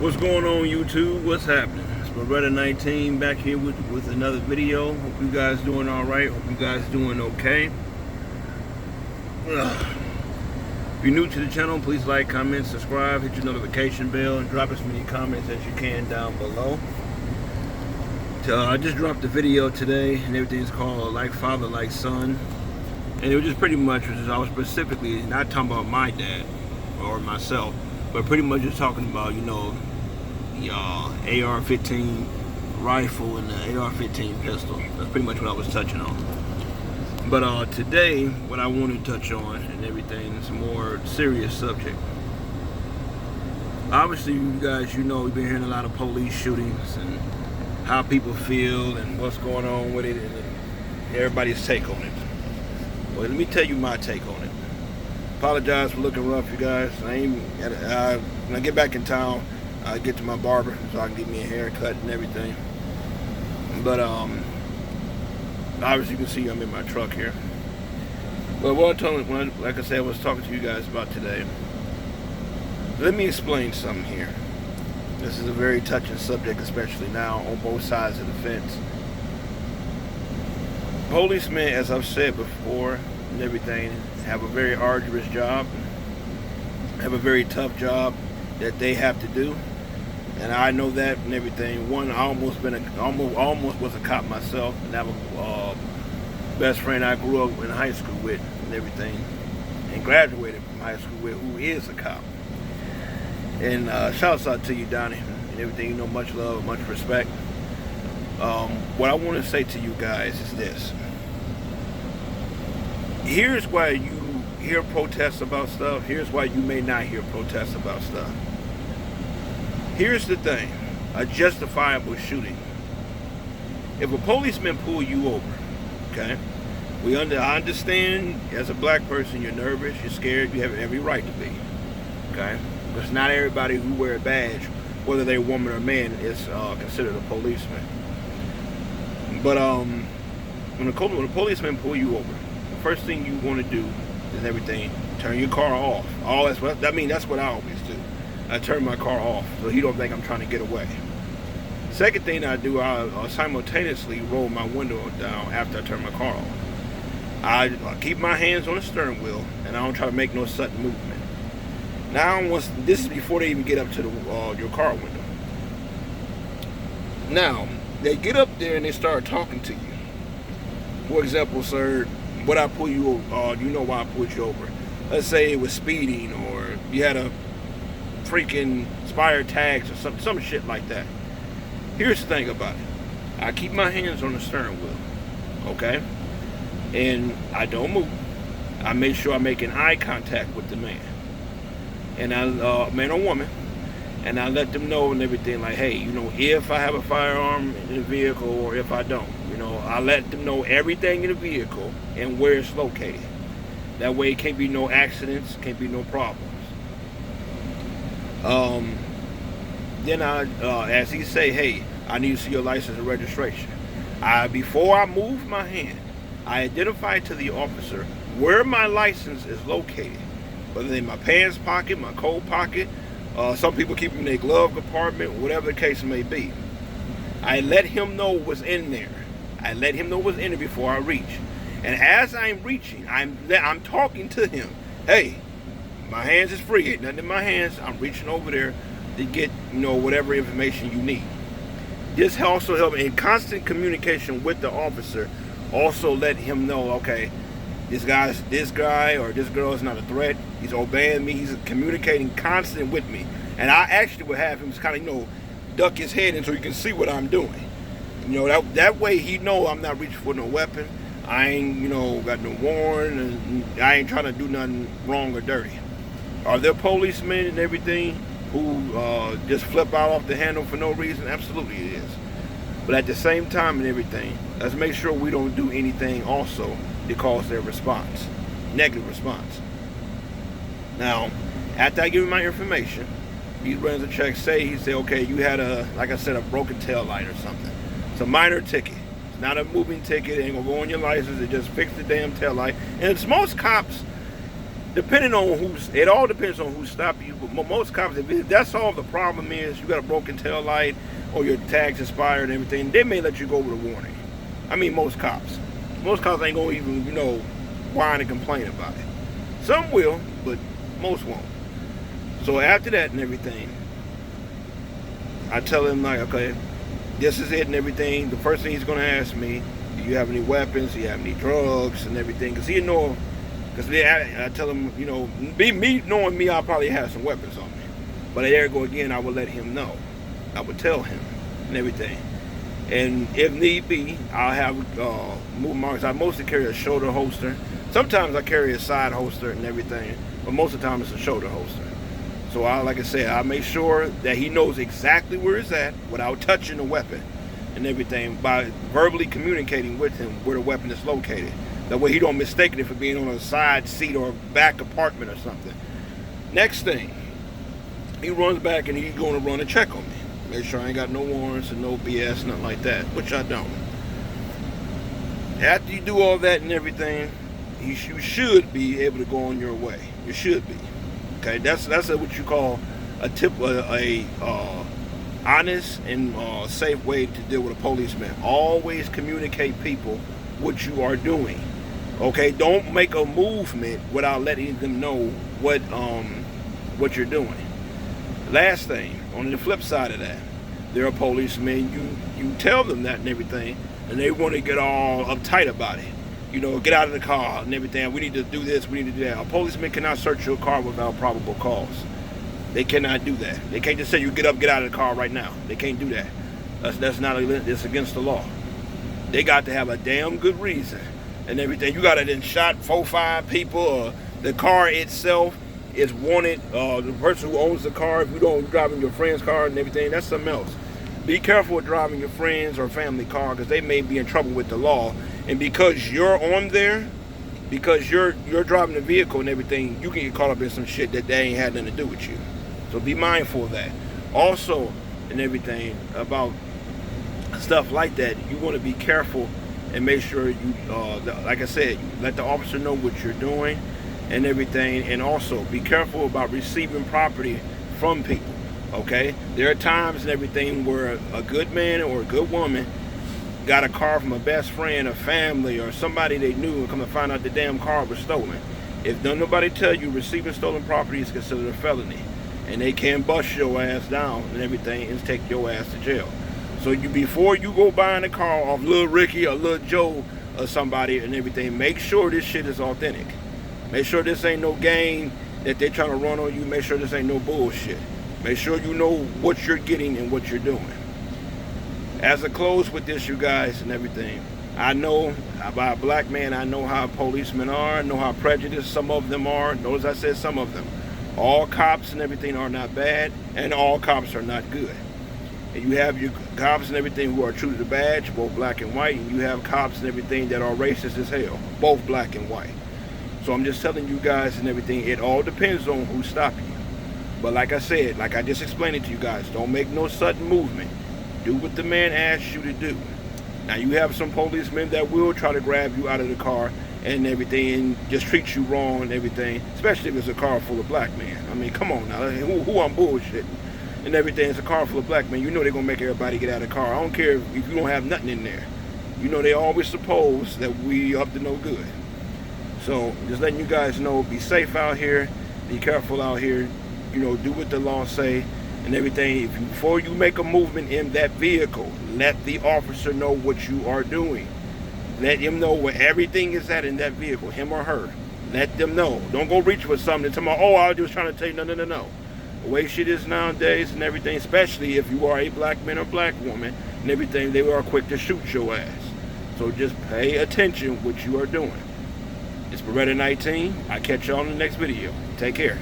What's going on, YouTube? What's happening? It's Beretta19 back here with another video. Hope you guys doing all right. Hope you guys doing okay. If you're new to the channel, please like, comment, subscribe, hit your notification bell, and drop as many comments as you can down below. I just dropped a video today, and everything's called Like Father, Like Son. And it was just pretty much, I was specifically not talking about my dad or myself, but pretty much just talking about, the AR-15 rifle and the AR-15 pistol. That's pretty much what I was touching on. But today, what I want to touch on and everything is a more serious subject. Obviously, you guys, we've been hearing a lot of police shootings and how people feel and what's going on with it and everybody's take on it. Well, let me tell you my take on it. Apologize for looking rough, you guys. When I get back in town, I get to my barber so I can get me a haircut and everything. But obviously you can see I'm in my truck here. But like I said, I was talking to you guys about today. Let me explain something here. This is a very touching subject, especially now on both sides of the fence. Policemen, as I've said before and everything, have a very arduous job, have a very tough job that they have to do, and I know that and everything. I almost was a cop myself, and I have a best friend I grew up in high school with and everything, and graduated from high school with, who is a cop. And shouts out to you, Donnie, and everything. Much love, much respect. What I want to say to you guys is this. Here's why you hear protests about stuff. Here's why you may not hear protests about stuff. Here's the thing. A justifiable shooting. If a policeman pull you over, okay, I understand as a black person you're nervous, you're scared, you have every right to be, okay? Because not everybody who wear a badge, whether they're a woman or man, is considered a policeman. But when a policeman pull you over, the first thing you want to do is everything, turn your car off. That's what I always do. I turn my car off so he don't think I'm trying to get away. Second thing I do, I simultaneously roll my window down after I turn my car off. I keep my hands on the steering wheel and I don't try to make no sudden movement. Now, this is before they even get up to your car window. Now, they get up there and they start talking to you. For example, sir, what I pull you over, you know why I pulled you over. Let's say it was speeding or you had a freaking expired tags or some shit like that. Here's the thing about it. I keep my hands on the steering wheel, okay? And I don't move. I make sure I'm making eye contact with the man. And man or woman, and I let them know and everything, like, hey, if I have a firearm in the vehicle or if I don't, I let them know everything in the vehicle and where it's located. That way it can't be no accidents, can't be no problems. Then as he say, hey, I need to see your license and registration. Before I move my hand, I identify to the officer where my license is located. Whether in my pants pocket, my coat pocket, some people keep them in their glove compartment, whatever the case may be. I let him know what's in there. I let him know what's in it before I reach. And as I'm reaching, I'm talking to him. Hey, my hands is free. Ain't nothing in my hands. I'm reaching over there to get, whatever information you need. This also helps in constant communication with the officer. Also let him know, okay, this guy or this girl is not a threat. He's obeying me. He's communicating constant with me. And I actually would have him just kind of, duck his head in so he can see what I'm doing. That way he know I'm not reaching for no weapon. I ain't, got no warrant, and I ain't trying to do nothing wrong or dirty. Are there policemen and everything who just flip out off the handle for no reason? Absolutely it is. But at the same time and everything, let's make sure we don't do anything also to cause their response, negative response. Now, after I give him my information, he runs a check. He say, okay, you had like I said, a broken tail light or something. It's a minor ticket. It's not a moving ticket. It ain't gonna go on your license. It just fixed the damn tail light. And it's most cops, depending on it all depends on who's stopping you. But most cops, if that's all the problem is, you got a broken tail light or your tag's expired and everything, they may let you go with a warning. I mean, most cops ain't gonna even, whine and complain about it. Some will, but most won't. So after that and everything, I tell him, like, okay, this is it and everything. The first thing he's gonna ask me, do you have any weapons? Do you have any drugs and everything? Because I tell him, me knowing me, I'll probably have some weapons on me. But there you go again, I would let him know. I would tell him and everything. And if need be, I'll have move marks. I mostly carry a shoulder holster. Sometimes I carry a side holster and everything, but most of the time it's a shoulder holster. So like I said, I make sure that he knows exactly where it's at without touching the weapon and everything, by verbally communicating with him where the weapon is located. That way he don't mistake it for being on a side seat or back apartment or something. Next thing, he runs back and he's going to run a check on me. Make sure I ain't got no warrants and no BS, nothing like that, which I don't. After you do all that and everything, you should be able to go on your way. You should be. Okay, that's what you call a honest and safe way to deal with a policeman. Always communicate people what you are doing. Okay, don't make a movement without letting them know what you're doing. Last thing, on the flip side of that, they're a policeman. You tell them that and everything, and they want to get all uptight about it. Get out of the car and everything. We need to do this, we need to do that. A policeman cannot search your car without probable cause. They cannot do that. They can't just say you get up, get out of the car right now. They can't do that. It's against the law. They got to have a damn good reason and everything. You got to then shot 4-5 people, or the car itself is wanted. The person who owns the car, if you don't drive in your friend's car and everything, that's something else. Be careful with driving your friends or family car, because they may be in trouble with the law. And because you're on there, because you're driving the vehicle and everything, you can get caught up in some shit that they ain't had nothing to do with you. So be mindful of that. Also, and everything about stuff like that, you want to be careful and make sure you, like I said, let the officer know what you're doing and everything. And also be careful about receiving property from people. Okay, there are times and everything where a good man or a good woman got a car from a best friend, a family, or somebody they knew, and come to find out the damn car was stolen. If nobody tell you, receiving stolen property is considered a felony, and they can bust your ass down and everything and take your ass to jail. So before you go buying a car off Lil Ricky or Lil Joe or somebody and everything, make sure this shit is authentic. Make sure this ain't no game that they're trying to run on you. Make sure this ain't no bullshit. Make sure you know what you're getting and what you're doing. As I close with this, you guys, and everything, I know, by a black man, I know how policemen are, I know how prejudiced some of them are. Notice I said some of them. All cops and everything are not bad, and all cops are not good. And you have your cops and everything who are true to the badge, both black and white, and you have cops and everything that are racist as hell, both black and white. So I'm just telling you guys and everything, it all depends on who's stopping you. But like I said, like I just explained it to you guys, don't make no sudden movement. Do what the man asks you to do. Now you have some policemen that will try to grab you out of the car and everything and just treat you wrong and everything, especially if it's a car full of black men. I mean, come on now, who I'm bullshitting and everything. It's a car full of black men. You know they're going to make everybody get out of the car. I don't care if you don't have nothing in there. You know they always suppose that we up to no good. So just letting you guys know, be safe out here, be careful out here, do what the law say and everything. Before you make a movement in that vehicle, let the officer know what you are doing. Let him know where everything is at in that vehicle, him or her. Let them know. Don't go reach for something and tell them, oh, I was just trying to tell you, no. The way shit is nowadays and everything, especially if you are a black man or black woman and everything, they are quick to shoot your ass. So just pay attention what you are doing. It's Beretta 19. I'll catch y'all in the next video. Take care.